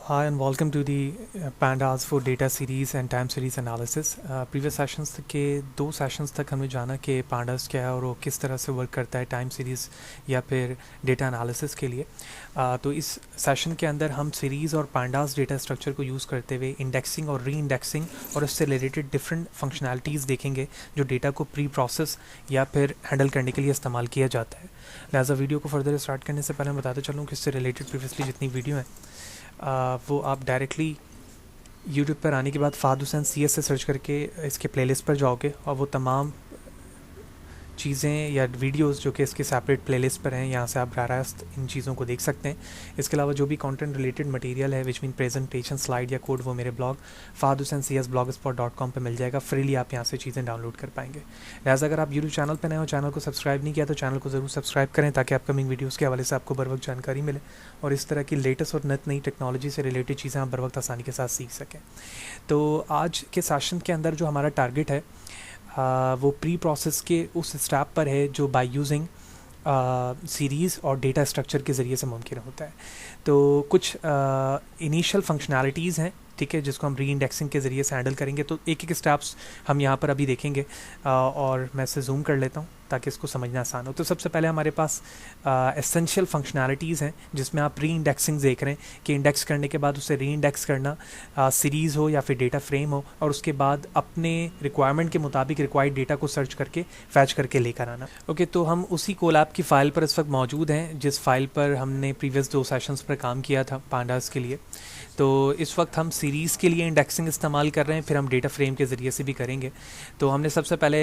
Hi and welcome to the Pandas for Data Series and Time Series Analysis. Previous sessions के दो sessions तक हमने जाना कि Pandas क्या है और वो किस तरह से वर्क करता है टाइम सीरीज़ या फिर डेटा एनालिसिस के लिए। तो इस सेशन के अंदर हम सीरीज़ और Pandas डेटा स्ट्रक्चर को यूज़ करते हुए इंडेक्सिंग और री इंडेक्सिंग और उससे रिलेटेड डिफरेंट फंक्शनैलिटीज़ देखेंगे जो डेटा को प्री प्रोसेस या फिर हैंडल करने के लिए इस्तेमाल किया जाता है। लिहाजा वीडियो को फर्दर स्टार्ट करने से पहले मैं बताते चलूँ कि इससे रिलेटेड प्रीवियसली जितनी वीडियो हैं वो आप डायरेक्टली यूट्यूब पर आने के बाद फ़ाद हुसैन CS से सर्च करके इसके प्लेलिस्ट पर जाओगे और वो तमाम चीज़ें या वीडियोस जो कि इसके सेपरेट प्लेलिस्ट पर हैं यहाँ से आप रास्त इन चीज़ों को देख सकते हैं। इसके अलावा जो भी कंटेंट रिलेटेड मटेरियल है विच मीन प्रेजेंटेशन स्लाइड या कोड वो मेरे ब्लॉग fahadhusaincs.blogspot.com पे मिल जाएगा। फ्रीली आप यहाँ से चीज़ें डाउनलोड कर पाएंगे। लिहाजा अगर आप यूट्यूब चैनल पर नए हो, चैनल को सब्सक्राइब नहीं किया तो चैनल को ज़रूर सब्सक्राइब करें ताकि अपकमिंग वीडियोज़ के हवाले से आपको बर वक्त जानकारी मिले और इस तरह की लेटेस्ट और नई टेक्नोलॉजी से रिलेटेड चीज़ें आप बर वक्त आसानी के साथ सीख सकें। तो आज के सेशन के अंदर जो हमारा टारगेट है वो प्री प्रोसेस के उस स्टेप पर है जो बाय यूजिंग सीरीज़ और डेटा स्ट्रक्चर के ज़रिए से मुमकिन होता है। तो कुछ इनिशियल फंक्शनैलिटीज़ हैं, ठीक है, जिसको हम री इंडेक्सिंग के ज़रिए से हैंडल करेंगे। तो एक एक स्टेप्स हम यहाँ पर अभी देखेंगे और मैं इसे जूम कर लेता हूँ ताकि इसको समझना आसान हो। तो सबसे पहले हमारे पास एसेंशियल फंक्शनैलिटीज़ हैं जिसमें आप री इंडेक्सिंग देख रहे हैं कि इंडेक्स करने के बाद उसे री इंडेक्स करना, सीरीज़ हो या फिर डेटा फ्रेम हो, और उसके बाद अपने रिक्वायरमेंट के मुताबिक रिक्वायर्ड डेटा को सर्च करके फैच करके लेकर आना। ओके, तो हम उसी कोलैब की फ़ाइल पर इस वक्त मौजूद हैं जिस फाइल पर हमने प्रीवियस 2 सेशंस पर काम किया था पांडास के लिए। तो इस वक्त हम सीरीज़ के लिए इंडेक्सिंग इस्तेमाल कर रहे हैं, फिर हम डेटा फ्रेम के ज़रिए से भी करेंगे। तो हमने सबसे पहले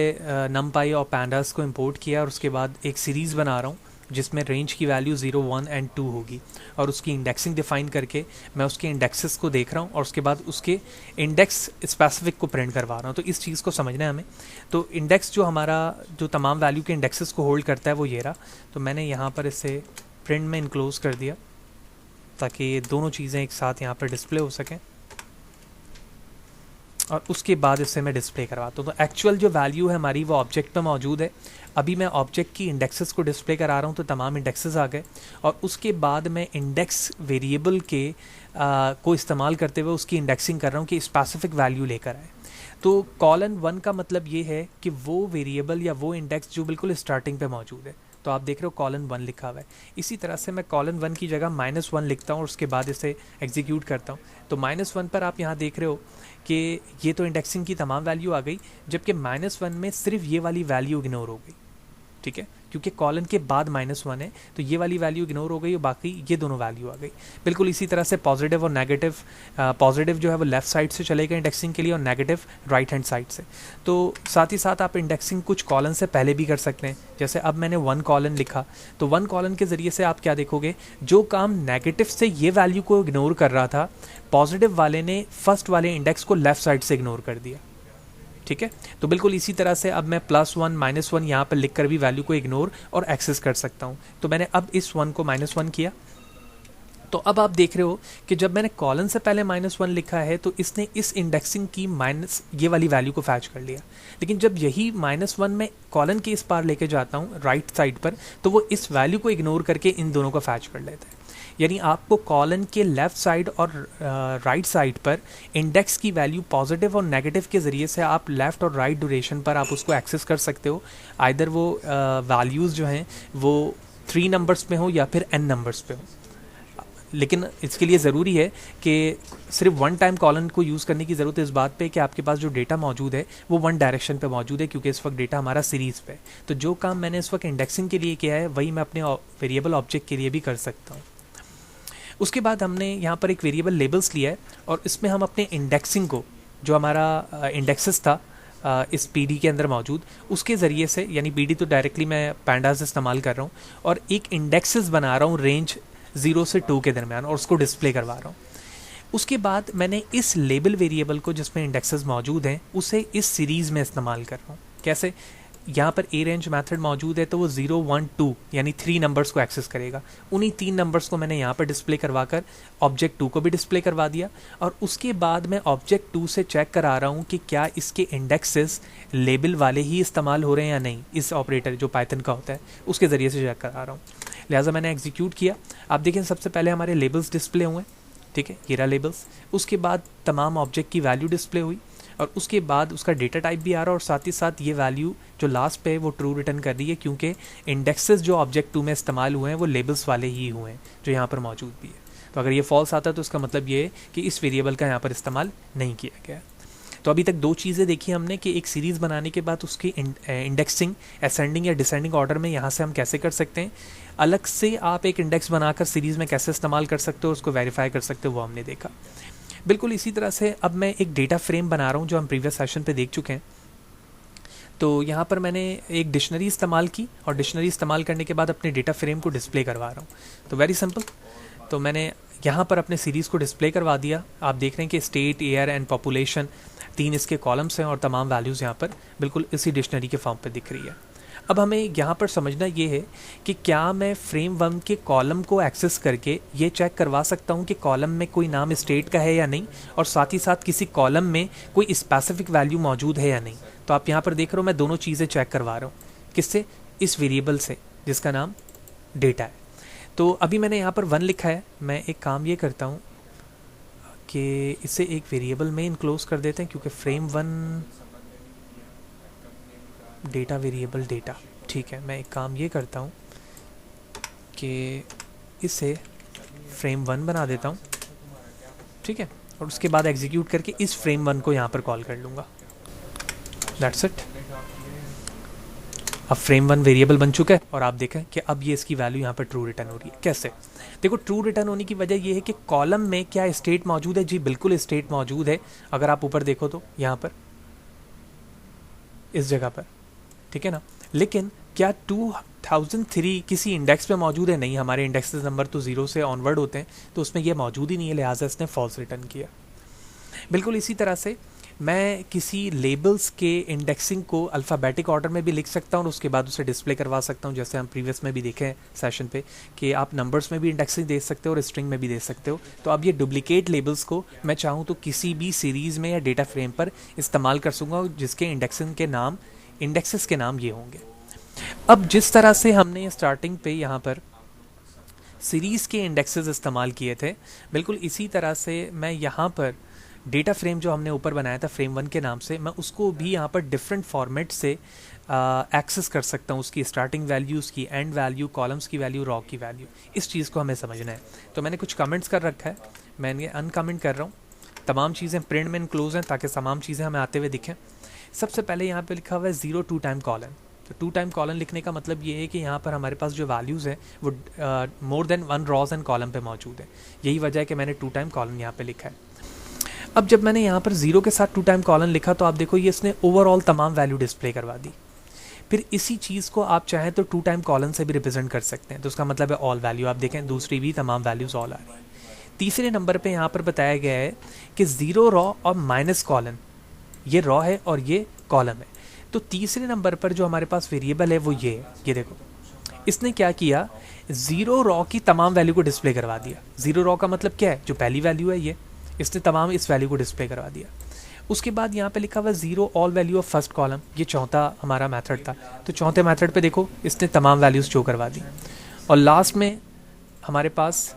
NumPy और Pandas को इंपोर्ट किया और उसके बाद एक सीरीज़ बना रहा हूँ जिसमें रेंज की वैल्यू 0, 1 और 2 होगी और उसकी इंडेक्सिंग डिफ़ाइन करके मैं उसके इंडेक्सेस को देख रहा हूँ और उसके बाद उसके इंडेक्स स्पेसिफिक को प्रिंट करवा रहा हूँ। तो इस चीज़ को समझना है हमें। तो इंडेक्स जो हमारा जो तमाम वैल्यू के इंडेक्सेस को होल्ड करता है वो ये रहा। तो मैंने यहाँ पर इसे प्रिंट में इनक्लोज़ कर दिया ताकि ये दोनों चीज़ें एक साथ यहाँ पर डिस्प्ले हो सकें और उसके बाद इससे मैं डिस्प्ले करवाता हूँ। तो एक्चुअल जो वैल्यू है हमारी वो ऑब्जेक्ट पे मौजूद है। अभी मैं ऑब्जेक्ट की इंडेक्सेस को डिस्प्ले करा रहा हूँ तो तमाम इंडेक्सेस आ गए और उसके बाद मैं इंडेक्स वेरिएबल के को इस्तेमाल करते हुए उसकी इंडेक्सिंग कर रहा हूँ कि स्पेसिफिक वैल्यू लेकर आए। तो कॉलन 1 का मतलब ये है कि वो वेरिएबल या वो इंडेक्स जो बिल्कुल स्टार्टिंग पे मौजूद है। तो आप देख रहे हो कॉलन 1 लिखा हुआ है। इसी तरह से मैं कॉलन 1 की जगह -1 लिखता हूँ और उसके बाद इसे एग्जीक्यूट करता हूँ। तो -1 पर आप यहाँ देख रहे हो कि ये तो इंडेक्सिंग की तमाम वैल्यू आ गई, जबकि -1 में सिर्फ ये वाली वैल्यू इग्नोर हो गई, ठीक है, क्योंकि कॉलन के बाद -1 है तो ये वाली वैल्यू इग्नोर हो गई और बाकी ये दोनों वैल्यू आ गई। बिल्कुल इसी तरह से पॉजिटिव और नेगेटिव, पॉजिटिव जो है वो लेफ़्ट साइड से चलेगा इंडेक्सिंग के लिए और नेगेटिव राइट हैंड साइड से। तो साथ ही साथ आप इंडेक्सिंग कुछ कॉलन से पहले भी कर सकते हैं। जैसे अब मैंने 1 कॉलन लिखा तो 1 कॉलन के ज़रिए से आप क्या देखोगे, जो काम नेगेटिव से ये वैल्यू को इग्नोर कर रहा था, पॉजिटिव वाले ने फर्स्ट वाले इंडेक्स को लेफ़्ट साइड से इग्नोर कर दिया, ठीक है। तो बिल्कुल इसी तरह से अब मैं +1 -1 यहाँ पर लिखकर भी वैल्यू को इग्नोर और एक्सेस कर सकता हूँ। तो मैंने अब इस 1 को -1 किया। तो अब आप देख रहे हो कि जब मैंने कॉलन से पहले -1 लिखा है तो इसने इस इंडेक्सिंग की ये वाली वैल्यू को फैच कर लिया। लेकिन जब यही -1 में कॉलन के इस पार लेके जाता हूँ राइट साइड पर तो वो इस वैल्यू को इग्नोर करके इन दोनों को फैच कर लेता है। यानी आपको कॉलन के लेफ़्ट साइड और राइट साइड पर इंडेक्स की वैल्यू पॉजिटिव और नेगेटिव के ज़रिए से आप लेफ़्ट और राइट ड्यूरेशन पर आप उसको एक्सेस कर सकते हो। आइदर वो वैल्यूज़ जो हैं वो 3 नंबर्स में हो या फिर n नंबर्स पे हो। लेकिन इसके लिए ज़रूरी है कि सिर्फ 1 टाइम कॉलन को यूज़ करने की ज़रूरत है इस बात पे कि आपके पास जो डेटा मौजूद है वो 1 डायरेक्शन पे मौजूद है, क्योंकि इस वक्त डेटा हमारा सीरीज़ पे। तो जो काम मैंने इस वक्त इंडेक्सिंग के लिए किया है वही मैं अपने वेरिएबल ऑब्जेक्ट के लिए भी कर सकता हूँ। उसके बाद हमने यहाँ पर एक वेरिएबल लेबल्स लिया है और इसमें हम अपने इंडेक्सिंग को, जो हमारा इंडेक्सेस था इस PD के अंदर मौजूद, उसके ज़रिए से, यानी PD तो डायरेक्टली मैं पैंडास इस्तेमाल कर रहा हूँ और एक इंडेक्सेस बना रहा हूँ रेंज 0 से 2 के दरमियान और उसको डिस्प्ले करवा रहा हूँ। उसके बाद मैंने इस लेबल वेरिएबल को जिसमें इंडेक्सेस मौजूद हैं उसे इस सीरीज़ में इस्तेमाल कर रहा हूँ। कैसे? यहाँ पर ए रेंज मेथड मौजूद है तो वो 0, 1, 2 यानी 3 नंबर्स को एक्सेस करेगा। उन्हीं 3 नंबर्स को मैंने यहाँ पर डिस्प्ले करवाकर ऑब्जेक्ट 2 को भी डिस्प्ले करवा दिया और उसके बाद मैं ऑब्जेक्ट 2 से चेक करा रहा हूँ कि क्या इसके इंडेक्सेस लेबल वाले ही इस्तेमाल हो रहे हैं या नहीं। इस ऑपरेटर जो पाइथन का होता है उसके ज़रिए से चेक करा रहा हूँ। लिहाजा मैंने एग्जीक्यूट किया। आप देखें सबसे पहले हमारे लेबल्स डिस्प्ले हुए ठीक है, ये रहा लेबल्स। उसके बाद तमाम ऑब्जेक्ट की वैल्यू डिस्प्ले हुई और उसके बाद उसका डेटा टाइप भी आ रहा है और साथ ही साथ ये वैल्यू जो लास्ट पे है वो ट्रू रिटर्न कर रही है, क्योंकि इंडेक्सेस जो ऑब्जेक्ट 2 में इस्तेमाल हुए हैं वो लेबल्स वाले ही हुए हैं जो यहाँ पर मौजूद भी है। तो अगर ये फॉल्स आता है तो उसका मतलब ये है कि इस वेरिएबल का यहाँ पर इस्तेमाल नहीं किया गया। तो अभी तक दो चीज़ें देखी हमने कि एक सीरीज़ बनाने के बाद उसकी इंडेक्सिंग असेंडिंग या डिसेंडिंग ऑर्डर में यहाँ से हम कैसे कर सकते हैं, अलग से आप एक इंडेक्स बनाकर सीरीज़ में कैसे इस्तेमाल कर सकते हो, उसको वेरीफाई कर सकते हो, वो हमने देखा। बिल्कुल इसी तरह से अब मैं एक डेटा फ्रेम बना रहा हूँ जो हम प्रीवियस सेशन पे देख चुके हैं। तो यहाँ पर मैंने एक डिक्शनरी इस्तेमाल की और डिक्शनरी इस्तेमाल करने के बाद अपने डेटा फ्रेम को डिस्प्ले करवा रहा हूँ। तो वेरी सिंपल, तो मैंने यहाँ पर अपने सीरीज़ को डिस्प्ले करवा दिया। आप देख रहे हैं कि स्टेट, एयर एंड पॉपुलेशन 3 इसके कॉलम्स हैं और तमाम वैल्यूज़ यहाँ पर बिल्कुल इसी डिक्शनरी के फॉर्म पर दिख रही है। अब हमें यहाँ पर समझना ये है कि क्या मैं फ्रेम 1 के कॉलम को एक्सेस करके ये चेक करवा सकता हूँ कि कॉलम में कोई नाम स्टेट का है या नहीं, और साथ ही साथ किसी कॉलम में कोई स्पेसिफिक वैल्यू मौजूद है या नहीं। तो आप यहाँ पर देख रहे हो मैं दोनों चीज़ें चेक करवा रहा हूँ। किससे? इस वेरिएबल से जिसका नाम डेटा है। तो अभी मैंने यहाँ पर 1 लिखा है। मैं एक काम ये करता हूँ कि इसे एक वेरिएबल में इनक्लोज कर देते हैं, क्योंकि फ्रेम 1 डेटा वेरिएबल डेटा, ठीक है। मैं एक काम ये करता हूँ कि इसे फ्रेम 1 बना देता हूँ, ठीक है, और उसके बाद एग्जीक्यूट करके इस फ्रेम 1 को यहाँ पर कॉल कर लूँगा। That's it. अब फ्रेम 1 वेरिएबल बन चुका है और आप देखें कि अब ये इसकी वैल्यू यहाँ पर ट्रू रिटर्न हो रही है। कैसे? देखो, ट्रू रिटर्न होने की वजह ये है कि कॉलम में क्या स्टेट मौजूद है? जी बिल्कुल स्टेट मौजूद है। अगर आप ऊपर देखो तो यहाँ पर इस जगह पर, ठीक है ना। लेकिन क्या 2003 किसी इंडेक्स पे मौजूद है? नहीं, हमारे इंडेक्सेस नंबर तो 0 से ऑनवर्ड होते हैं, तो उसमें ये मौजूद ही नहीं है, लिहाजा इसने फॉल्स रिटर्न किया। बिल्कुल इसी तरह से मैं किसी लेबल्स के इंडेक्सिंग को अल्फ़ाबेटिक ऑर्डर में भी लिख सकता हूँ और उसके बाद उसे डिस्प्ले करवा सकता हूँ, जैसे हम प्रीवियस में भी देखे हैं सेशन पे कि आप नंबर्स में भी इंडेक्सिंग दे सकते हो और स्ट्रिंग में भी दे सकते हो। तो अब ये डुप्लीकेट लेबल्स को मैं चाहूँ तो किसी भी सीरीज़ में या डेटा फ्रेम पर इस्तेमाल कर सकूँगा जिसके इंडेक्सेस के नाम ये होंगे। अब जिस तरह से हमने स्टार्टिंग पे यहाँ पर सीरीज़ के इंडेक्सेस इस्तेमाल किए थे, बिल्कुल इसी तरह से मैं यहाँ पर डेटा फ्रेम जो हमने ऊपर बनाया था फ्रेम 1 के नाम से, मैं उसको भी यहाँ पर डिफरेंट फॉर्मेट से एक्सेस कर सकता हूँ। उसकी स्टार्टिंग वैल्यू, उसकी एंड वैल्यू, कॉलम्स की वैल्यू, रॉ की वैल्यू, इस चीज़ को हमें समझना है। तो मैंने कुछ कमेंट्स कर रखा है, मैं अनकमेंट कर रहा हूँ। तमाम चीज़ें प्रिंट में इनक्लोज हैं ताकि तमाम चीज़ें हमें आते हुए दिखें। सबसे पहले यहाँ पे लिखा हुआ है 0 2 टाइम कॉलन। तो 2 टाइम कॉलन लिखने का मतलब ये है कि यहाँ पर हमारे पास जो वैल्यूज़ है वो more than 1 rows and column पे मौजूद है। यही वजह है कि मैंने 2 टाइम कॉलन यहाँ पे लिखा है। अब जब मैंने यहाँ पर 0 के साथ 2 टाइम कॉलन लिखा तो आप देखो ये इसने ओवरऑल तमाम वैल्यू डिस्प्ले करवा दी। फिर इसी चीज़ को आप चाहें तो 2 टाइम कॉलन से भी रिप्रेजेंट कर सकते हैं, तो उसका मतलब है ऑल वैल्यू। आप देखें दूसरी भी तमाम वैल्यूज़ ऑल आ रही है। तीसरे नंबर पे यहाँ पर बताया गया है कि 0 रॉ और माइनस कॉलन, ये रॉ है और ये कॉलम है। तो तीसरे नंबर पर जो हमारे पास वेरिएबल है वो ये है। ये देखो इसने क्या किया, 0 रॉ की तमाम वैल्यू को डिस्प्ले करवा दिया। 0 रॉ का मतलब क्या है? जो पहली वैल्यू है ये, इसने तमाम इस वैल्यू को डिस्प्ले करवा दिया। उसके बाद यहाँ पे लिखा हुआ 0 all value of first column, ये चौथा हमारा मेथड था। तो चौथे मेथड पे देखो इसने तमाम वैल्यूज़ शो करवा दी। और लास्ट में हमारे पास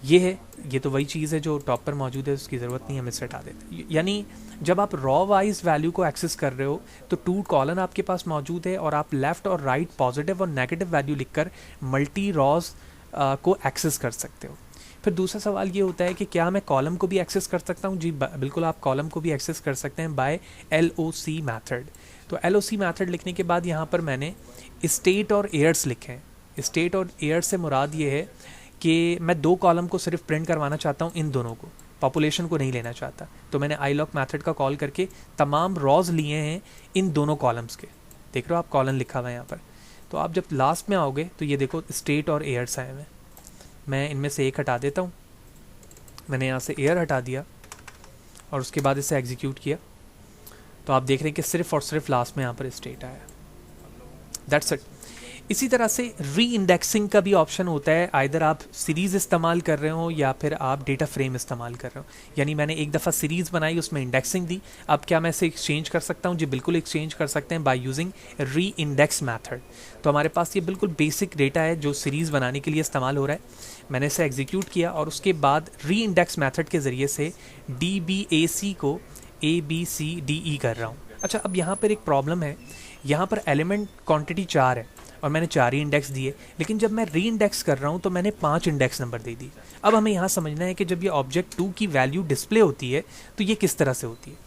ये है, ये तो वही चीज़ है जो टॉप पर मौजूद है, उसकी ज़रूरत नहीं, हम इसे हटा देते। यानी जब आप रॉ वाइज वैल्यू को एक्सेस कर रहे हो तो 2 कॉलन आपके पास मौजूद है और आप लेफ़्ट और राइट पॉजिटिव और नेगेटिव वैल्यू लिखकर मल्टी रॉज को एक्सेस कर सकते हो। फिर दूसरा सवाल ये होता है कि क्या मैं कॉलम को भी एक्सेस कर सकता हूँ? जी बिल्कुल, आप कॉलम को भी एक्सेस कर सकते हैं बाय LOC मैथड। तो LOC मैथड लिखने के बाद यहाँ पर मैंने स्टेट और एयर्स लिखे हैं। स्टेट और एयर्स से मुराद ये है कि मैं 2 कॉलम को सिर्फ प्रिंट करवाना चाहता हूँ, इन दोनों को, पॉपुलेशन को नहीं लेना चाहता। तो मैंने iLock मैथड का कॉल करके तमाम रॉज लिए हैं इन दोनों कॉलम्स के। देख रहे हो आप कॉलन लिखा हुआ है यहाँ पर। तो आप जब लास्ट में आओगे तो ये देखो स्टेट और एयर्स आए हुए हैं। मैं इनमें से एक हटा देता हूँ। मैंने यहाँ से एयर हटा दिया और उसके बाद इसे एग्जीक्यूट किया तो आप देख रहे हैं कि सिर्फ और सिर्फ लास्ट में यहाँ पर स्टेट आया। That's it. इसी तरह से री इंडेक्सिंग का भी ऑप्शन होता है, आइदर आप सीरीज़ इस्तेमाल कर रहे हो या फिर आप डेटा फ्रेम इस्तेमाल कर रहे हो। यानी मैंने एक दफ़ा सीरीज़ बनाई, उसमें इंडेक्सिंग दी, अब क्या मैं इसे एक्सचेंज कर सकता हूँ? जी बिल्कुल एक्सचेंज कर सकते हैं बाय यूजिंग री इंडेक्स मैथड। तो हमारे पास ये बिल्कुल बेसिक डेटा है जो सीरीज़ बनाने के लिए इस्तेमाल हो रहा है। मैंने इसे एग्जीक्यूट किया और उसके बाद री इंडेक्स मैथड के ज़रिए से DBAC को ABCDE कर रहा हूँ। अच्छा, अब यहाँ पर एक प्रॉब्लम है, यहाँ पर एलिमेंट क्वांटिटी 4 है और मैंने 4 ही इंडेक्स दिए, लेकिन जब मैं री इंडेक्स कर रहा हूँ तो मैंने 5 इंडेक्स नंबर दे दी। अब हमें यहाँ समझना है कि जब ये ऑब्जेक्ट 2 की वैल्यू डिस्प्ले होती है तो ये किस तरह से होती है।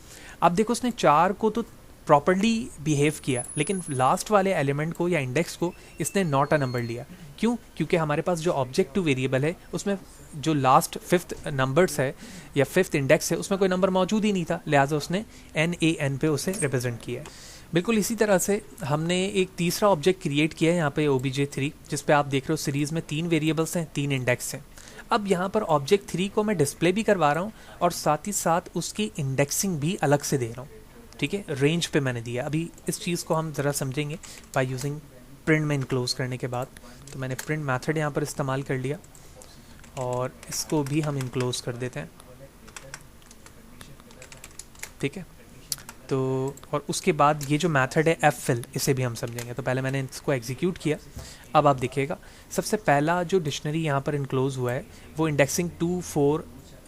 अब देखो, उसने 4 को तो प्रॉपर्ली बिहेव किया, लेकिन लास्ट वाले एलिमेंट को या इंडेक्स को इसने नॉट अ नंबर लिया। क्यों? क्योंकि हमारे पास जो ऑब्जेक्ट टू वेरिएबल है उसमें जो लास्ट 5th नंबर्स है या 5th इंडेक्स है उसमें कोई नंबर मौजूद ही नहीं था, लिहाजा उसने NaN पे उसे रिप्रेजेंट किया है। बिल्कुल इसी तरह से हमने एक तीसरा ऑब्जेक्ट क्रिएट किया है यहाँ पे OBJ3, जिस पे आप देख रहे हो सीरीज़ में 3 वेरिएबल्स हैं, 3 इंडेक्स हैं। अब यहाँ पर ऑब्जेक्ट 3 को मैं डिस्प्ले भी करवा रहा हूँ और साथ ही साथ उसकी इंडेक्सिंग भी अलग से दे रहा हूँ। ठीक है, रेंज पे मैंने दिया। अभी इस चीज़ को हम ज़रा समझेंगे बाय यूजिंग प्रिंट में इनक्लोज करने के बाद। तो मैंने प्रिंट मैथड यहाँ पर इस्तेमाल कर लिया और इसको भी हम इनक्लोज कर देते हैं। ठीक है, तो और उसके बाद ये जो मेथड है ffill, इसे भी हम समझेंगे। तो पहले मैंने इसको एग्जीक्यूट किया। अब आप देखिएगा, सबसे पहला जो डिक्शनरी यहाँ पर इनक्लोज हुआ है वो इंडेक्सिंग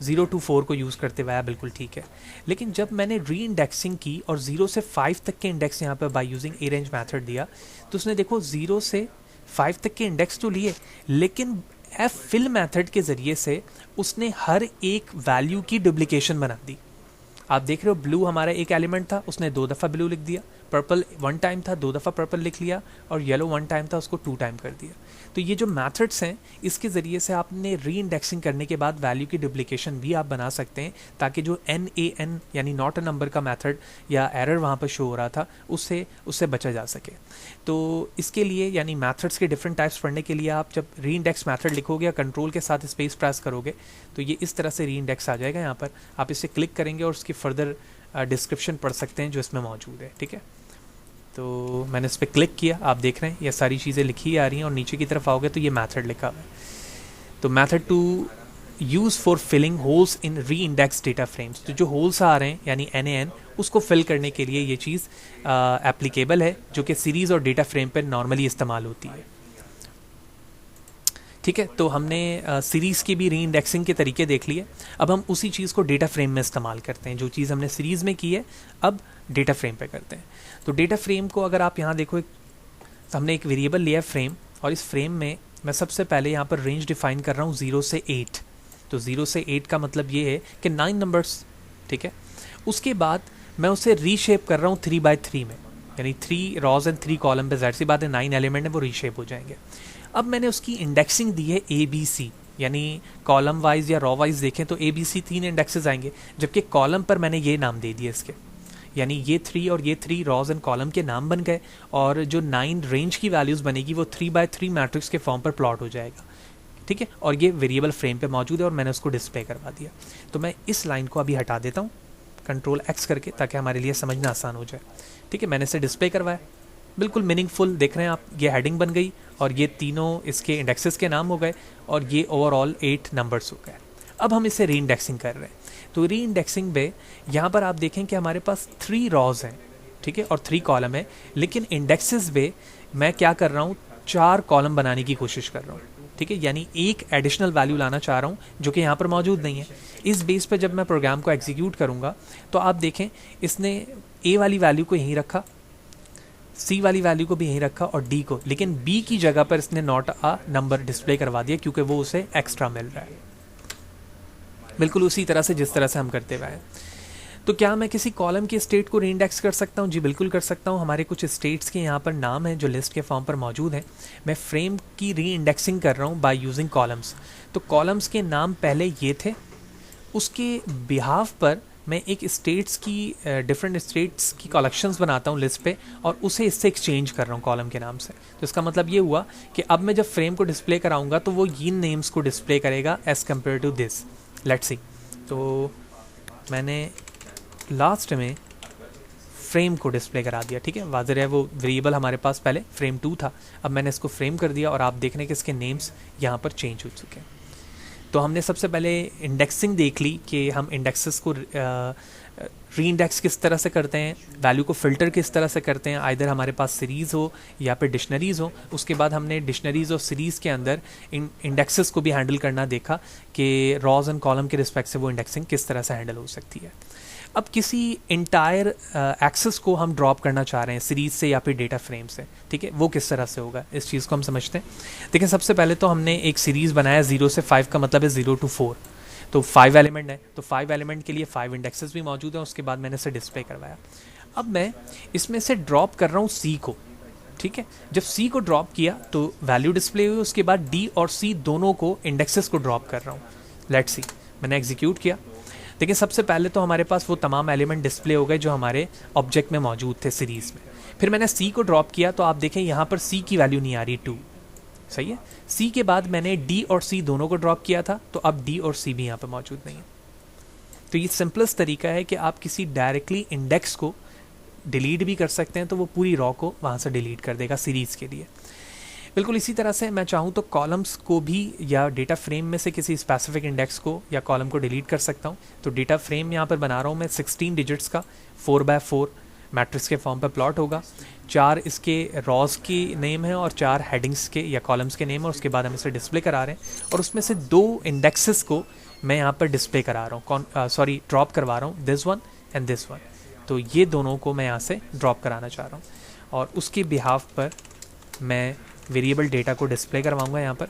024 को यूज़ करते हुए आया, बिल्कुल ठीक है। लेकिन जब मैंने री इंडेक्सिंग की और 0 से 5 तक के इंडेक्स यहाँ पर बाय यूजिंग अरेंज मैथड दिया, तो उसने देखो 0 से 5 तक के इंडेक्स तो लिए, लेकिन ffill मैथड के ज़रिए से उसने हर एक वैल्यू की डुप्लीकेशन बना दी। आप देख रहे हो, ब्लू हमारा एक एलिमेंट था, उसने 2 दफ़ा ब्लू लिख दिया, पर्पल 1 टाइम था, 2 दफ़ा पर्पल लिख लिया, और येलो 1 टाइम था, उसको 2 टाइम कर दिया। तो ये जो मेथड्स हैं, इसके ज़रिए से आपने री इंडेक्सिंग करने के बाद वैल्यू की डुप्लीकेशन भी आप बना सकते हैं, ताकि जो NaN यानी नॉट अ नंबर का मेथड या एरर वहाँ पर शो हो रहा था उससे बचा जा सके। तो इसके लिए यानी मेथड्स के डिफरेंट टाइप्स पढ़ने के लिए आप जब री इंडेक्स मैथड लिखोगे या कंट्रोल के साथ स्पेस प्रेस करोगे तो ये इस तरह से री इंडेक्स आ जाएगा। यहाँ पर आप इसे क्लिक करेंगे और उसकी फर्दर डिस्क्रिप्शन पढ़ सकते हैं जो इसमें मौजूद है। ठीक है, तो मैंने इस पर क्लिक किया, आप देख रहे हैं ये सारी चीज़ें लिखी आ रही हैं और नीचे की तरफ आओगे तो ये मेथड लिखा हुआ है। तो method to use for filling holes in reindex data frames, तो जो होल्स आ रहे हैं यानी NaN उसको फिल करने के लिए ये चीज़ एप्लीकेबल है, जो कि सीरीज़ और डेटा फ्रेम पर नॉर्मली इस्तेमाल होती है। ठीक है, तो हमने सीरीज़ की भी री इंडेक्सिंग के तरीके देख लिए। अब हम उसी चीज़ को डेटा फ्रेम में इस्तेमाल करते हैं, जो चीज़ हमने सीरीज़ में की है अब डेटा फ्रेम पे करते हैं। तो डेटा फ्रेम को अगर आप यहाँ देखो, हमने एक वेरिएबल लिया है फ्रेम, और इस फ्रेम में मैं सबसे पहले यहाँ पर रेंज डिफाइन कर रहा हूँ 0 से 8। तो 0 से 8 का मतलब ये है कि 9 नंबर्स। ठीक है, उसके बाद मैं उसे रीशेप कर रहा हूँ 3x3 में, यानी 3 रॉज एंड 3 कॉलम पे। जाहिर सी बात है 9 एलिमेंट है वो रीशेप हो जाएंगे। अब मैंने उसकी इंडेक्सिंग दी है ABC, यानी कॉलम वाइज या रॉ वाइज देखें तो ABC 3 इंडेक्सेस आएंगे, जबकि कॉलम पर मैंने ये नाम दे दिए इसके, यानी ये 3 और ये 3 रॉज एंड कॉलम के नाम बन गए, और जो 9 रेंज की वैल्यूज़ बनेगी वो 3x3 मैट्रिक्स के फॉर्म पर प्लॉट हो जाएगा। ठीक है, और ये वेरिएबल फ्रेम पे मौजूद है और मैंने उसको डिस्प्ले करवा दिया। तो मैं इस लाइन को अभी हटा देता हूँ कंट्रोल X करके, ताकि हमारे लिए समझना आसान हो जाए। ठीक है, मैंने इसे डिस्प्ले करवाया, बिल्कुल मीनिंगफुल देख रहे हैं आप, ये हेडिंग बन गई और ये तीनों इसके इंडेक्सेस के नाम हो गए और ये ओवरऑल 8 नंबर्स हो गए। अब हम इसे री इंडेक्सिंग कर रहे हैं। तो री इंडेक्सिंग में यहाँ पर आप देखें कि हमारे पास 3 रॉज हैं, ठीक है, और 3 कॉलम है, लेकिन इंडेक्सेस में मैं क्या कर रहा हूँ, 4 कॉलम बनाने की कोशिश कर रहा हूँ। ठीक है, यानी एक एडिशनल वैल्यू लाना चाह रहा हूँ जो कि यहाँ पर मौजूद नहीं है। इस बेस पे जब मैं प्रोग्राम को एग्जीक्यूट करूँगा तो आप देखें इसने A वाली वैल्यू को यहीं रखा, C वाली वैल्यू को भी यहीं रखा और D को, लेकिन B की जगह पर इसने नॉट अ नंबर डिस्प्ले करवा दिया क्योंकि वो उसे एक्स्ट्रा मिल रहा है, बिल्कुल उसी तरह से जिस तरह से हम करते हुए हैं। तो क्या मैं किसी कॉलम की स्टेट को रीइंडेक्स कर सकता हूँ? जी बिल्कुल कर सकता हूँ। हमारे कुछ स्टेट्स के यहाँ पर नाम है जो लिस्ट के फॉर्म पर मौजूद हैं। मैं फ्रेम की रीइंडेक्सिंग कर रहा हूँ बाय यूजिंग कॉलम्स। तो कॉलम्स के नाम पहले ये थे, उसके बिहाफ पर मैं एक स्टेट्स की डिफरेंट स्टेट्स की कलेक्शंस बनाता हूँ लिस्ट पे और उसे इससे एक्सचेंज कर रहा हूँ कॉलम के नाम से। तो इसका मतलब ये हुआ कि अब मैं जब फ्रेम को डिस्प्ले कराऊंगा तो वो इन नेम्स को डिस्प्ले करेगा as compare to this. Let's see, तो मैंने लास्ट में फ्रेम को डिस्प्ले करा दिया। ठीक है, वाज़ेह है वो वेरिएबल हमारे पास पहले फ्रेम 2 था, अब मैंने इसको फ्रेम कर दिया और आप देख रहे हैं कि इसके नेम्स यहाँ पर चेंज हो चुके हैं। तो हमने सबसे पहले इंडेक्सिंग देख ली कि हम इंडेक्सेस को री इंडेक्स किस तरह से करते हैं, वैल्यू को फ़िल्टर किस तरह से करते हैं, आइदर हमारे पास सीरीज़ हो या फिर डिक्शनरीज़ हो। उसके बाद हमने डिक्शनरीज़ और सीरीज़ के अंदर इंडेक्सेस को भी हैंडल करना देखा कि रॉज एंड कॉलम के रिस्पेक्ट से वो इंडेक्सिंग किस तरह से हैंडल हो सकती है। अब किसी इंटायर एक्सेस को हम ड्रॉप करना चाह रहे हैं सीरीज से या फिर डेटा फ्रेम से, ठीक है, वो किस तरह से होगा इस चीज़ को हम समझते हैं। देखिए, सबसे पहले तो हमने एक सीरीज़ बनाया 0 से 5 का मतलब है 0 to 4, तो 5 एलिमेंट है, तो 5 एलिमेंट के लिए 5 इंडेक्सेस भी मौजूद हैं। उसके बाद मैंने इसे डिस्प्ले करवाया। अब मैं इसमें से ड्रॉप कर रहा हूँ सी को, ठीक है। जब सी को ड्रॉप किया तो वैल्यू डिस्प्ले हुई, उसके बाद डी और सी दोनों को इंडेक्सेस को ड्रॉप कर रहा हूँ। लेट्स सी, मैंने एग्जीक्यूट किया। देखिए, सबसे पहले तो हमारे पास वो तमाम एलिमेंट डिस्प्ले हो गए जो हमारे ऑब्जेक्ट में मौजूद थे सीरीज़ में। फिर मैंने सी को ड्रॉप किया तो आप देखें यहाँ पर सी की वैल्यू नहीं आ रही, 2, सही है। सी के बाद मैंने डी और सी दोनों को ड्रॉप किया था, तो अब डी और सी भी यहाँ पर मौजूद नहीं है। तो ये सिंपलेस्ट तरीका है कि आप किसी डायरेक्टली इंडेक्स को डिलीट भी कर सकते हैं, तो वो पूरी रॉ को वहाँ से डिलीट कर देगा सीरीज़ के लिए। बिल्कुल इसी तरह से मैं चाहूँ तो कॉलम्स को भी या डेटा फ्रेम में से किसी स्पेसिफिक इंडेक्स को या कॉलम को डिलीट कर सकता हूँ। तो डेटा फ्रेम यहाँ पर बना रहा हूँ मैं 16 डिजिट्स का 4x4 मैट्रिक्स के फॉर्म पर प्लॉट होगा। 4 इसके रॉज की नेम है और 4 हेडिंग्स के या कॉलम्स के नेम है। उसके बाद हम इसे डिस्प्ले करा रहे हैं और उसमें से 2 इंडेक्सेस को मैं यहाँ पर डिस्प्ले करा रहा हूँ, ड्रॉप करवा रहा हूँ, this one and this one. तो ये दोनों को मैं यहाँ से ड्रॉप कराना चाह रहा हूँ और उसके बिहाफ पर मैं वेरिएबल डेटा को डिस्प्ले करवाऊंगा यहाँ पर।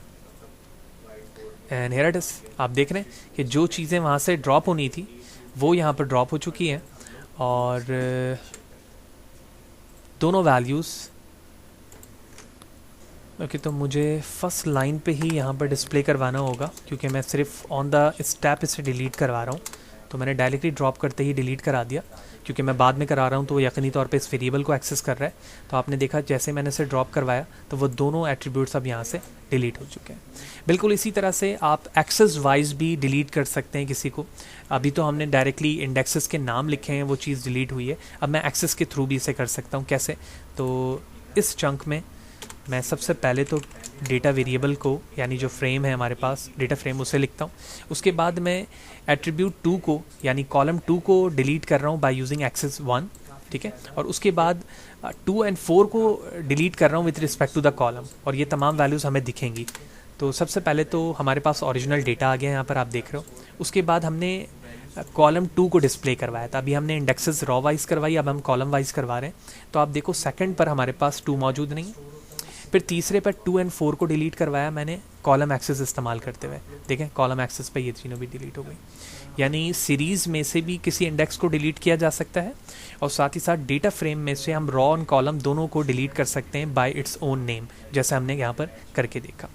एंड हियर इट इज, आप देख रहे हैं कि जो चीज़ें वहाँ से ड्रॉप होनी थी वो यहाँ पर ड्रॉप हो चुकी हैं और दोनों वैल्यूज़। ओके, तो मुझे फर्स्ट लाइन पे ही यहाँ पर डिस्प्ले करवाना होगा क्योंकि मैं सिर्फ ऑन द स्टेप इसे डिलीट करवा रहा हूँ। तो मैंने डायरेक्टली ड्रॉप करते ही डिलीट करा दिया क्योंकि मैं बाद में करा रहा हूँ तो वो यकीनी तौर पे इस वेरिएबल को एक्सेस कर रहा है। तो आपने देखा जैसे मैंने इसे ड्रॉप करवाया तो वो दोनों एट्रीब्यूट्स अब यहाँ से डिलीट हो चुके हैं। बिल्कुल इसी तरह से आप एक्सेस वाइज भी डिलीट कर सकते हैं किसी को। अभी तो हमने डायरेक्टली इंडेक्सेस के नाम लिखे हैं, वो चीज़ डिलीट हुई है। अब मैं एक्सेस के थ्रू भी इसे कर सकता हूँ। कैसे? तो इस चंक में मैं सबसे पहले तो डेटा वेरिएबल को, यानी जो फ्रेम है हमारे पास डेटा फ्रेम, उसे लिखता हूँ। उसके बाद मैं एट्रीब्यूट 2 को यानी कॉलम 2 को डिलीट कर रहा हूँ बाय यूजिंग एक्सेस 1, ठीक है। और उसके बाद 2 and 4 को डिलीट कर रहा हूँ with respect to the column और ये तमाम वैल्यूज़ हमें दिखेंगी। तो सबसे पहले तो हमारे पास ओरिजिनल डेटा आ गया यहाँ पर, आप देख रहे हो। उसके बाद हमने कॉलम 2 को डिस्प्ले करवाया था। अभी हमने इंडेक्सेस रॉ वाइज करवाई, अब हम कॉलम वाइज करवा रहे हैं। तो आप देखो सेकंड पर हमारे पास 2 मौजूद नहीं है। फिर तीसरे पर 2 and 4 को डिलीट करवाया मैंने कॉलम एक्सेस इस्तेमाल करते हुए। देखें, कॉलम एक्सेस पे ये तीनों भी डिलीट हो गई। यानी सीरीज़ में से भी किसी इंडेक्स को डिलीट किया जा सकता है और साथ ही साथ डेटा फ्रेम में से हम रॉ और कॉलम दोनों को डिलीट कर सकते हैं बाय इट्स ओन नेम, जैसे हमने यहाँ पर करके देखा।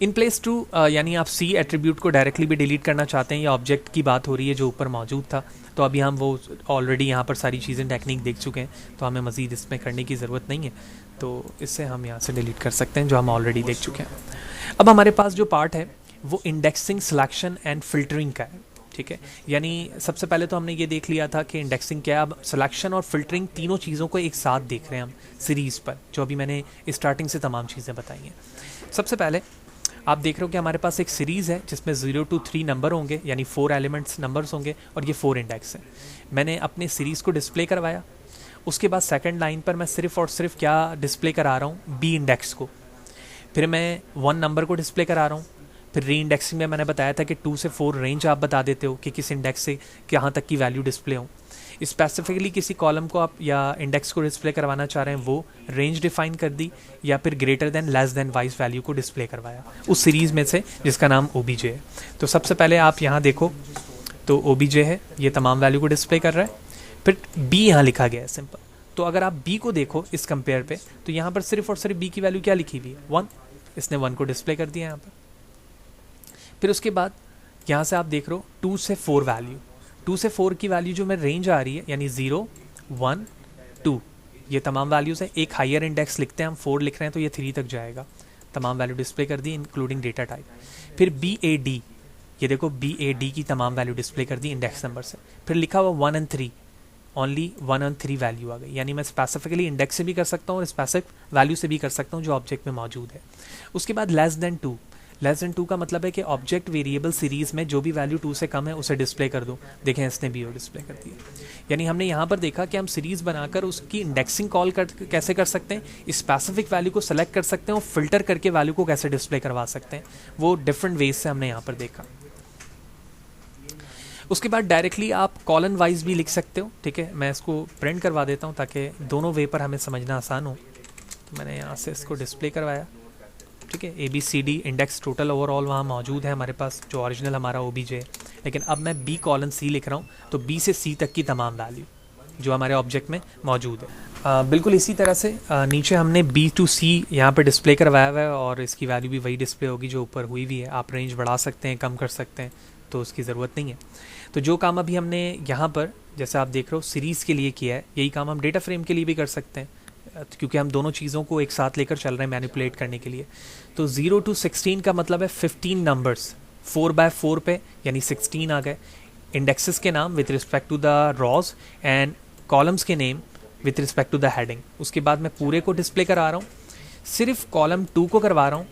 इन प्लेस टू यानी आप सी एट्रीब्यूट को डायरेक्टली भी डिलीट करना चाहते हैं या ऑब्जेक्ट की बात हो रही है जो ऊपर मौजूद था, तो अभी हम वो ऑलरेडी यहाँ पर सारी चीज़ें टेक्निक देख चुके हैं, तो हमें मज़ीद इसमें करने की ज़रूरत नहीं है। तो इससे हम यहाँ से डिलीट कर सकते हैं जो हम ऑलरेडी देख चुके हैं। अब हमारे पास जो पार्ट है वो इंडेक्सिंग, सिलेक्शन एंड फिल्टरिंग का है, ठीक है। यानी सबसे पहले तो हमने ये देख लिया था कि इंडेक्सिंग क्या है। अब सिलेक्शन और फिल्टरिंग तीनों चीज़ों को एक साथ देख रहे हैं हम सीरीज़ पर, जो अभी मैंने स्टार्टिंग से तमाम चीज़ें बताई हैं। सबसे पहले आप देख रहे हो कि हमारे पास एक सीरीज़ है जिसमें 0 to 3 नंबर होंगे, यानी 4 एलिमेंट्स नंबर्स होंगे और ये 4 इंडेक्स हैं। मैंने अपने सीरीज़ को डिस्प्ले करवाया। उसके बाद सेकंड लाइन पर मैं सिर्फ और सिर्फ क्या डिस्प्ले करा रहा हूँ, बी इंडेक्स को। फिर मैं 1 नंबर को डिस्प्ले करा रहा हूँ। फिर री इंडेक्सिंग में मैंने बताया था कि 2 से 4 रेंज आप बता देते हो कि किस इंडेक्स से कहाँ तक की वैल्यू डिस्प्ले हो। स्पेसिफिकली किसी कॉलम को आप या इंडेक्स को डिस्प्ले करवाना चाह रहे हैं, वो रेंज डिफाइन कर दी या फिर greater than less than wise value को डिस्प्ले करवाया उस सीरीज़ में से जिसका नाम OBJ है। तो सबसे पहले आप यहाँ देखो तो OBJ है, ये तमाम वैल्यू को डिस्प्ले कर रहा है। फिर B यहाँ लिखा गया है सिंपल। तो अगर आप B को देखो इस कंपेयर पे, तो यहाँ पर सिर्फ और सिर्फ B की वैल्यू क्या लिखी हुई है, 1। इसने 1 को डिस्प्ले कर दिया यहाँ पर। फिर उसके बाद यहाँ से आप देख रहे हो 2 से 4 वैल्यू, 2 से 4 की वैल्यू जो मैं रेंज आ रही है, यानी 0, 1, 2, ये तमाम वैल्यूज़ है। एक हायर इंडेक्स लिखते हैं हम, 4 लिख रहे हैं तो ये 3 तक जाएगा। तमाम वैल्यू डिस्प्ले कर दी इंक्लूडिंग डेटा टाइप। फिर BAD, ये देखो BAD की तमाम वैल्यू डिस्प्ले कर दी इंडेक्स नंबर से। फिर लिखा हुआ 1 and 3, ओनली 1 और 3 वैल्यू आ गई, यानी मैं स्पेसिफिकली इंडेक्स से भी कर सकता हूँ और स्पेसिफिक वैल्यू से भी कर सकता हूँ जो ऑब्जेक्ट में मौजूद है। उसके बाद लेस देन 2, लेस देन 2 का मतलब है कि ऑब्जेक्ट वेरिएबल सीरीज में जो भी वैल्यू 2 से कम है उसे डिस्प्ले कर दो। देखें इसने भी वो डिस्प्ले कर दिया। यानी हमने यहाँ पर देखा कि हम सीरीज बनाकर उसकी इंडेक्सिंग कॉल कैसे कर सकते हैं, स्पेसिफिक वैल्यू को सेलेक्ट कर सकते हैं और फिल्टर करके वैल्यू को कैसे डिस्प्ले करवा सकते हैं, वो डिफरेंट वेज से हमने यहाँ पर देखा। उसके बाद डायरेक्टली आप कॉलन वाइज भी लिख सकते हो, ठीक है। मैं इसको प्रिंट करवा देता हूँ ताकि दोनों वे पर हमें समझना आसान हो। तो मैंने यहाँ से इसको डिस्प्ले करवाया, ठीक है। ABCD इंडेक्स टोटल ओवरऑल वहाँ मौजूद है हमारे पास, जो ओरिजिनल हमारा OBJ है। लेकिन अब मैं B कॉलन C लिख रहा हूँ, तो B से C तक की तमाम वैल्यू जो हमारे ऑब्जेक्ट में मौजूद है। बिल्कुल इसी तरह से नीचे हमने B to C यहाँ पर डिस्प्ले करवाया हुआ है और इसकी वैल्यू भी वही डिस्प्ले होगी जो ऊपर हुई भी है। आप रेंज बढ़ा सकते हैं, कम कर सकते हैं, तो उसकी ज़रूरत नहीं है। तो जो काम अभी हमने यहाँ पर जैसे आप देख रहे हो सीरीज़ के लिए किया है, यही काम हम डेटा फ्रेम के लिए भी कर सकते हैं, क्योंकि हम दोनों चीज़ों को एक साथ लेकर चल रहे हैं मैनिपुलेट करने के लिए। तो 0 to 16 का मतलब है 15 नंबर्स 4 by 4 पे, यानी 16 आ गए। इंडेक्सेस के नाम with respect to the rows and columns के name with respect to the heading. उसके बाद मैं पूरे को डिस्प्ले करा रहा हूँ, सिर्फ कॉलम 2 को करवा रहा हूँ,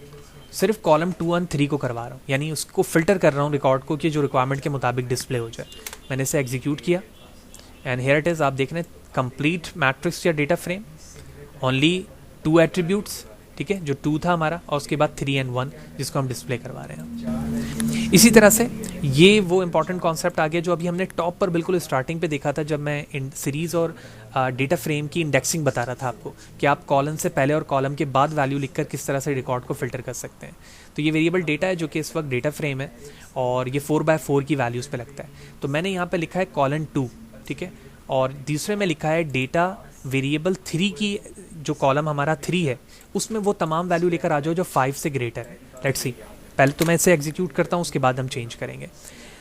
सिर्फ कॉलम 2 और 3 को करवा रहा हूँ, यानी उसको फिल्टर कर रहा हूँ रिकॉर्ड को कि जो रिक्वायरमेंट के मुताबिक डिस्प्ले हो जाए। मैंने इसे एग्जीक्यूट किया एंड हियर इट इज़। आप देख रहे हैं कंप्लीट मैट्रिक्स या डेटा फ्रेम, ओनली 2 एट्रीब्यूट्स, ठीक है, जो 2 था हमारा, और उसके बाद 3 and 1 जिसको हम डिस्प्ले करवा रहे हैं। इसी तरह से ये वो इंपॉर्टेंट कॉन्सेप्ट आ गया जो अभी हमने टॉप पर बिल्कुल स्टार्टिंग पे देखा था, जब मैं सीरीज़ और डेटा फ्रेम की इंडेक्सिंग बता रहा था आपको कि आप कॉलम से पहले और कॉलम के बाद वैल्यू लिखकर किस तरह से रिकॉर्ड को फिल्टर कर सकते हैं। तो ये वेरिएबल डेटा है जो कि इस वक्त डेटा फ्रेम है और ये 4 by 4 की वैल्यूज़ पे लगता है। तो मैंने यहाँ पे लिखा है कॉलम 2, ठीक है, और दूसरे में लिखा है डेटा वेरिएबल 3 की जो कॉलम हमारा 3 है उसमें वो तमाम वैल्यू लेकर आ जाओ जो 5 से ग्रेटर है। लेट्स सी, पहले तो मैं इसे एग्जीक्यूट करता हूँ, उसके बाद हम चेंज करेंगे।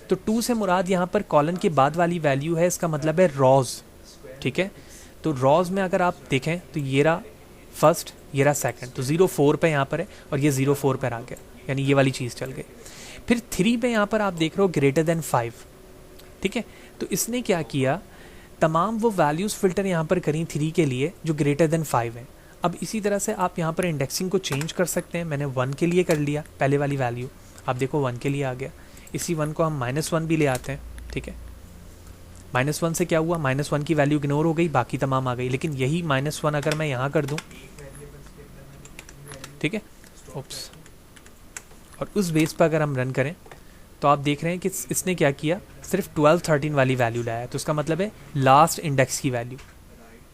तो 2 से मुराद यहाँ पर कॉलम के बाद वाली वैल्यू है, इसका मतलब है रॉज, ठीक है। तो रॉज में अगर आप देखें तो ये रहा फर्स्ट, ये रहा सेकंड, तो 0 4 पे यहाँ पर है और ये 0 4 पर आ गया, यानी ये वाली चीज़ चल गई। फिर 3 पे यहाँ पर आप देख रहे हो ग्रेटर देन 5, ठीक है। तो इसने क्या किया, तमाम वो वैल्यूज़ फ़िल्टर यहाँ पर करी 3 के लिए जो ग्रेटर देन 5 है। अब इसी तरह से आप यहाँ पर इंडेक्सिंग को चेंज कर सकते हैं। मैंने 1 के लिए कर लिया, पहले वाली वैल्यू आप देखो 1 के लिए आ गया। इसी 1 को हम -1 भी ले आते हैं, ठीक है। -1 से क्या हुआ, -1 की वैल्यू इग्नोर हो गई, बाकी तमाम आ गई। लेकिन यही -1 अगर मैं यहाँ कर दूँ, ठीक है, ओप्स, और उस बेस पर अगर हम रन करें तो आप देख रहे हैं कि इसने क्या किया, सिर्फ 12 13 वाली वैल्यू लाया है। तो उसका मतलब है लास्ट इंडेक्स की value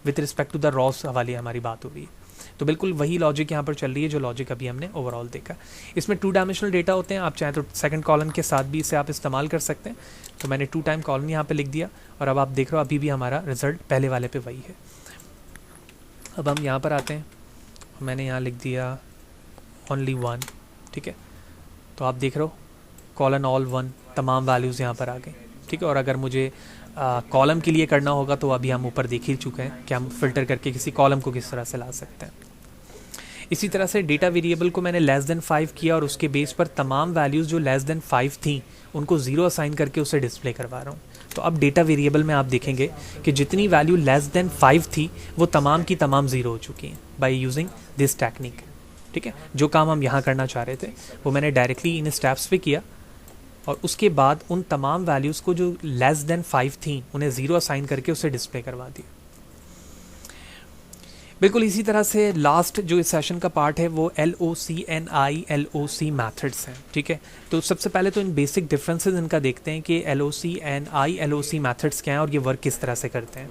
with respect to the rows वाली हमारी बात हो रही है। तो बिल्कुल वही लॉजिक यहाँ पर चल रही है जो लॉजिक अभी हमने ओवरऑल देखा। इसमें 2 डायमेंशनल डेटा होते हैं, आप चाहें तो सेकंड कॉलम के साथ भी इसे आप इस्तेमाल कर सकते हैं। तो मैंने 2 टाइम कॉलम यहाँ पे लिख दिया और अब आप देख रहे हो अभी भी हमारा रिजल्ट पहले वाले पे वही है। अब हम यहाँ पर आते हैं, मैंने यहाँ लिख दिया ओनली 1, ठीक है। तो आप देख रहे हो कॉलन ऑल 1, तमाम वैल्यूज़ यहाँ पर आ गई, ठीक है। और अगर मुझे कॉलम के लिए करना होगा तो अभी हम ऊपर देख ही चुके हैं कि हम फिल्टर करके किसी कॉलम को किस तरह से ला सकते हैं। इसी तरह से डेटा वेरिएबल को मैंने लेस देन 5 किया और उसके बेस पर तमाम वैल्यूज़ जो लेस देन 5 थी उनको 0 असाइन करके उसे डिस्प्ले करवा रहा हूँ। तो अब डेटा वेरिएबल में आप देखेंगे कि जितनी वैल्यू लेस देन 5 थी वो तमाम की तमाम 0 हो चुकी हैं बाय यूजिंग दिस टेक्निक, ठीक है। जो काम हम यहाँ करना चाह रहे थे वो मैंने डायरेक्टली इन स्टेप्स पे किया और उसके बाद उन तमाम वैल्यूज़ को जो लेस देन 5 थी उन्हें 0 असाइन करके उसे डिस्प्ले करवा दिया। बिल्कुल इसी तरह से लास्ट जो इस सेशन का पार्ट है वो LOC NI मैथड्स हैं, ठीक है। तो सबसे पहले तो इन बेसिक डिफरेंसेस इनका देखते हैं कि LOC NI मैथड्स क्या हैं और ये वर्क किस तरह से करते हैं।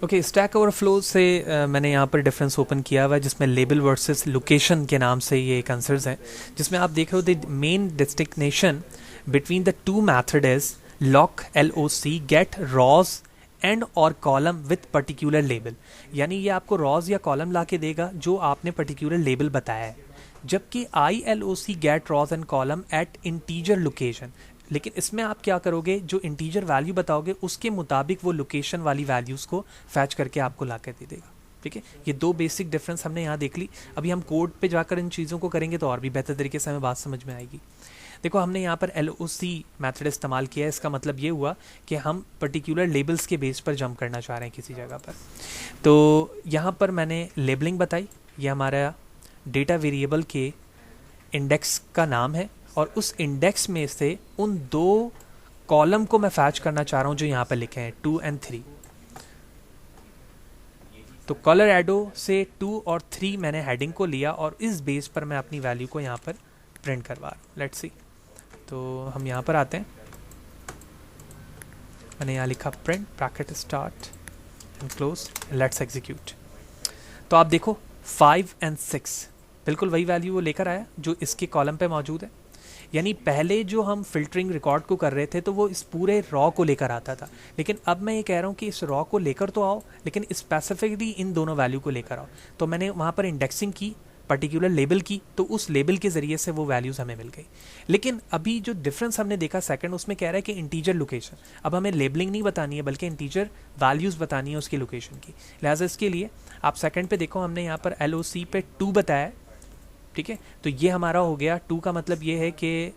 ओके, स्टैक ओवरफ्लो से मैंने यहाँ पर डिफरेंस ओपन किया हुआ है जिसमें लेबल वर्सेस लोकेशन के नाम से ये कंसर्न्स हैं, जिसमें आप देख रहे हो the main distinction between the two method is lock LOC get rows and or column with particular label। यानी ये आपको rows या column ला के देगा जो आपने particular label बताया है, जबकि ILOC get rows and column at integer location। लेकिन इसमें आप क्या करोगे, जो इंटीजर वैल्यू बताओगे उसके मुताबिक वो लोकेशन वाली वैल्यूज़ को फैच करके आपको ला कर दे देगा, ठीक है। ये 2 बेसिक डिफरेंस हमने यहाँ देख ली। अभी हम कोड पे जाकर इन चीज़ों को करेंगे तो और भी बेहतर तरीके से हमें बात समझ में आएगी। देखो हमने यहाँ पर LOC मेथड इस्तेमाल किया है, इसका मतलब ये हुआ कि हम पर्टिकुलर लेबल्स के बेस पर जंप करना चाह रहे हैं किसी जगह पर। तो यहाँ पर मैंने लेबलिंग बताई, ये हमारा डेटा वेरिएबल के इंडेक्स का नाम है और उस इंडेक्स में से उन 2 कॉलम को मैं फैच करना चाह रहा हूँ जो यहाँ पर लिखे हैं 2 और 3। तो कॉलर एडो से 2 और 3 मैंने हेडिंग को लिया और इस बेस पर मैं अपनी वैल्यू को यहाँ पर प्रिंट करवा रहा हूँ। लेट्स सी, तो हम यहाँ पर आते हैं, मैंने यहाँ लिखा print bracket start and close, let's execute. तो आप देखो 5 और 6 बिल्कुल वही वैल्यू वो लेकर आया जो इसके कॉलम पे मौजूद है। यानी पहले जो हम फिल्टरिंग रिकॉर्ड को कर रहे थे तो वो इस पूरे रॉ को लेकर आता था, लेकिन अब मैं ये कह रहा हूँ कि इस रॉ को लेकर तो आओ लेकिन स्पेसिफिकली इन दोनों वैल्यू को लेकर आओ। तो मैंने वहाँ पर इंडेक्सिंग की, पर्टिकुलर लेबल की, तो उस लेबल के ज़रिए से वो वैल्यूज़ हमें मिल गई। लेकिन अभी जो डिफरेंस हमने देखा सेकंड, उसमें कह रहा है कि इंटीजर लोकेशन, अब हमें लेबलिंग नहीं बतानी है बल्कि इंटीजर वैल्यूज़ बतानी है उसकी लोकेशन की। लिहाजा इसके लिए आप सेकंड पे देखो, हमने यहाँ पर LOC पे 2 बताया, ठीक है। तो ये हमारा हो गया 2 का मतलब ये है कि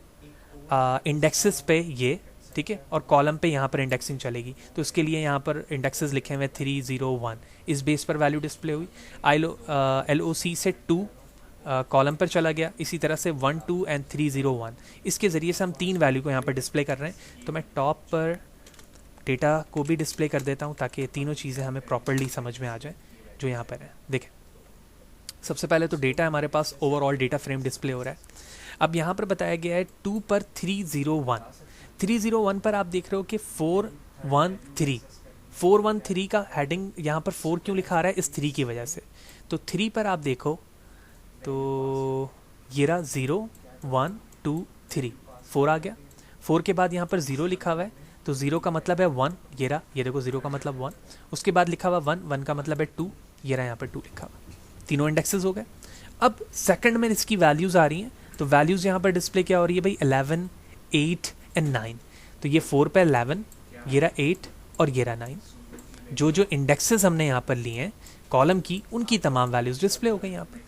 इंडेक्सेस पे ये, ठीक है, और कॉलम पे यहाँ पर इंडेक्सिंग चलेगी। तो इसके लिए यहाँ पर इंडेक्सेस लिखे हुए 3, 0, 1, इस बेस पर वैल्यू डिस्प्ले हुई। LOC से 2 कॉलम पर चला गया, इसी तरह से 1, 2 और 3, 0, 1, इसके ज़रिए से हम 3 वैल्यू को यहाँ पर डिस्प्ले कर रहे हैं। तो मैं टॉप पर डेटा को भी डिस्प्ले कर देता हूँ ताकि तीनों चीज़ें हमें प्रॉपरली समझ में आ जाए जो यहाँ पर है। देखें, सबसे पहले तो डेटा हमारे पास ओवरऑल डेटा फ्रेम डिस्प्ले हो रहा है। अब यहाँ पर बताया गया है 2 पर 301, 301 पर आप देख रहे हो कि 413 का हेडिंग यहाँ पर 4 क्यों लिखा आ रहा है, इस 3 की वजह से। तो 3 पर आप देखो तो ये रहा 0, 1, 2, 3, 4 आ गया। 4 के बाद यहाँ पर 0 लिखा हुआ है, तो 0 का मतलब है 1, ये रहा, ये देखो 0 का मतलब 1। उसके बाद लिखा हुआ 1, 1 का मतलब है 2, ये रहा यहाँ पर 2 लिखा हुआ। तीनों इंडेक्सेस हो गए। अब सेकंड में इसकी वैल्यूज़ आ रही हैं, तो वैल्यूज़ यहाँ पर डिस्प्ले क्या हो रही है भाई, 11, 8 और 9। तो ये 4 पे 11, ये रहा 8 और ये रहा 9। जो जो इंडेक्सेस हमने यहाँ पर लिए हैं कॉलम की, उनकी तमाम वैल्यूज़ डिस्प्ले हो गई यहाँ पर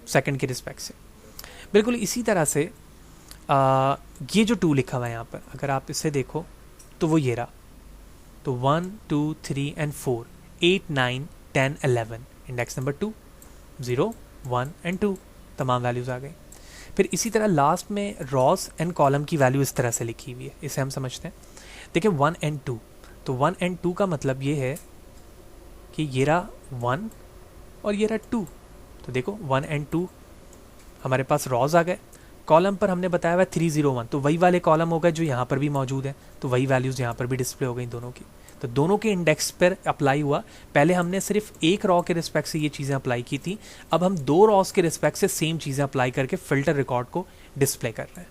सेकंड के रिस्पेक्ट से। बिल्कुल इसी तरह से ये जो 2 लिखा हुआ है यहाँ पर, अगर आप इसे देखो तो वो ये रहा। तो 1, 2, 3 और 4, 8, 9, 10, 11, इंडेक्स नंबर 2, 0, 1 और 2, तमाम वैल्यूज़ आ गई। फिर इसी तरह लास्ट में रॉस एंड कॉलम की वैल्यू इस तरह से लिखी हुई है, इसे हम समझते हैं। देखिए 1 और 2, तो 1 और 2 का मतलब ये है कि ये रहा 1 और ये रहा 2। तो देखो 1 और 2 हमारे पास रॉज आ गए। कॉलम पर हमने बताया हुआ 301, तो वही वाले कॉलम हो गए जो यहाँ पर भी मौजूद है, तो वही वैल्यूज़ यहाँ पर भी डिस्प्ले हो गई दोनों की। तो दोनों के इंडेक्स पर अप्लाई हुआ। पहले हमने सिर्फ एक रॉ के रिस्पेक्ट से ये चीज़ें अप्लाई की थी, अब हम 2 रॉस के रिस्पेक्ट से सेम चीज़ें अप्लाई करके फिल्टर रिकॉर्ड को डिस्प्ले कर रहे हैं।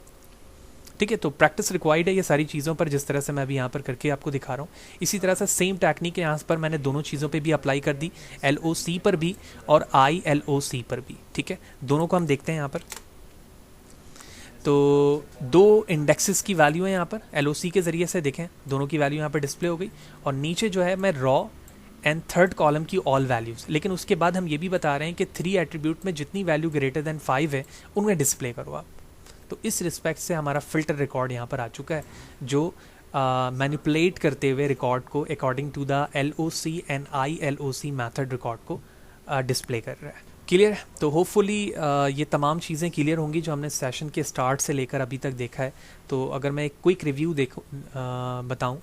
ठीक है, तो प्रैक्टिस रिक्वायर्ड है ये सारी चीज़ों पर, जिस तरह से मैं अभी यहाँ पर करके आपको दिखा रहा हूँ। इसी तरह से सेम टेक्निक यहाँ पर मैंने दोनों चीज़ों पे भी अप्लाई कर दी, LOC पर भी और ILOC पर भी। ठीक है, दोनों को हम देखते हैं यहाँ पर। तो 2 इंडेक्सेस की वैल्यू है यहाँ पर, LOC के ज़रिए से देखें दोनों की वैल्यू यहाँ पर डिस्प्ले हो गई। और नीचे जो है मैं रॉ एंड थर्ड कॉलम की ऑल वैल्यूज़, लेकिन उसके बाद हम ये भी बता रहे हैं कि 3 एट्रीब्यूट में जितनी वैल्यू ग्रेटर देन 5 है उनमें डिस्प्ले करो आप। तो इस रिस्पेक्ट से हमारा फ़िल्टर रिकॉर्ड यहाँ पर आ चुका है, जो मैनिपुलेट करते हुए रिकॉर्ड को according to the LOC and ILOC method record को डिस्प्ले कर रहा है। क्लियर है? तो होपफुली ये तमाम चीज़ें क्लियर होंगी जो हमने सेशन के स्टार्ट से लेकर अभी तक देखा है। तो अगर मैं एक क्विक रिव्यू बताऊं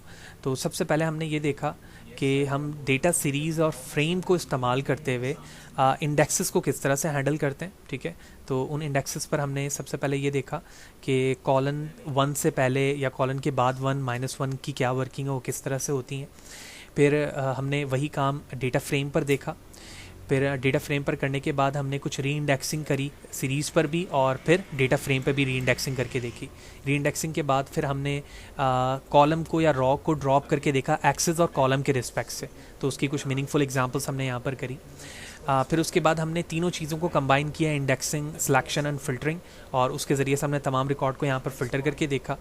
तो सबसे पहले हमने ये देखा कि हम डेटा सीरीज़ और फ्रेम को इस्तेमाल करते हुए इंडेक्सेस को किस तरह से हैंडल करते हैं। ठीक है, तो उन इंडेक्सेस पर हमने सबसे पहले ये देखा कि कॉलन 1 से पहले या कॉलन के बाद 1, -1 की क्या वर्किंग है, वो किस तरह से होती हैं। फिर हमने वही काम डेटा फ्रेम पर देखा। फिर डेटा फ्रेम पर करने के बाद हमने कुछ री इंडेक्सिंग करी सीरीज़ पर भी, और फिर डेटा फ्रेम पर भी री इंडेक्सिंग करके देखी। री इंडेक्सिंग के बाद फिर हमने कॉलम को या रॉ को ड्रॉप करके देखा एक्सेस और कॉलम के रिस्पेक्ट से, तो उसकी कुछ मीनिंगफुल एग्जांपल्स हमने यहाँ पर करी। फिर उसके बाद हमने तीनों चीज़ों को कंबाइन किया, इंडेक्सिंग, सिलेक्शन एंड फिल्टरिंग, और उसके ज़रिए से हमने तमाम रिकॉर्ड को यहाँ पर फिल्टर करके देखा।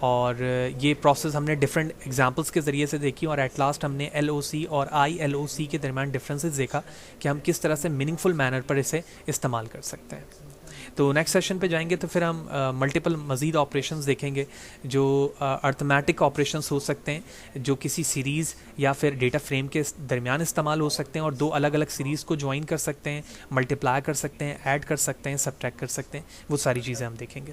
और ये प्रोसेस हमने डिफरेंट एग्जांपल्स के ज़रिए से देखी, और एट लास्ट हमने LOC और ILOC के दरमियान डिफरेंसेस देखा कि हम किस तरह से मीनिंगफुल मैनर पर इसे इस्तेमाल कर सकते हैं। तो नेक्स्ट सेशन पे जाएंगे तो फिर हम मल्टीपल मज़ीद ऑपरेशंस देखेंगे जो अर्थमेटिक ऑपरेशंस हो सकते हैं, जो किसी सीरीज़ या फिर डेटा फ्रेम के दरमियान इस्तेमाल हो सकते हैं और दो अलग अलग सीरीज़ को ज्वाइन कर सकते हैं, मल्टीप्लाई कर सकते हैं, ऐड कर सकते हैं, सब्ट्रैक्ट कर सकते हैं। वो सारी चीज़ें हम देखेंगे।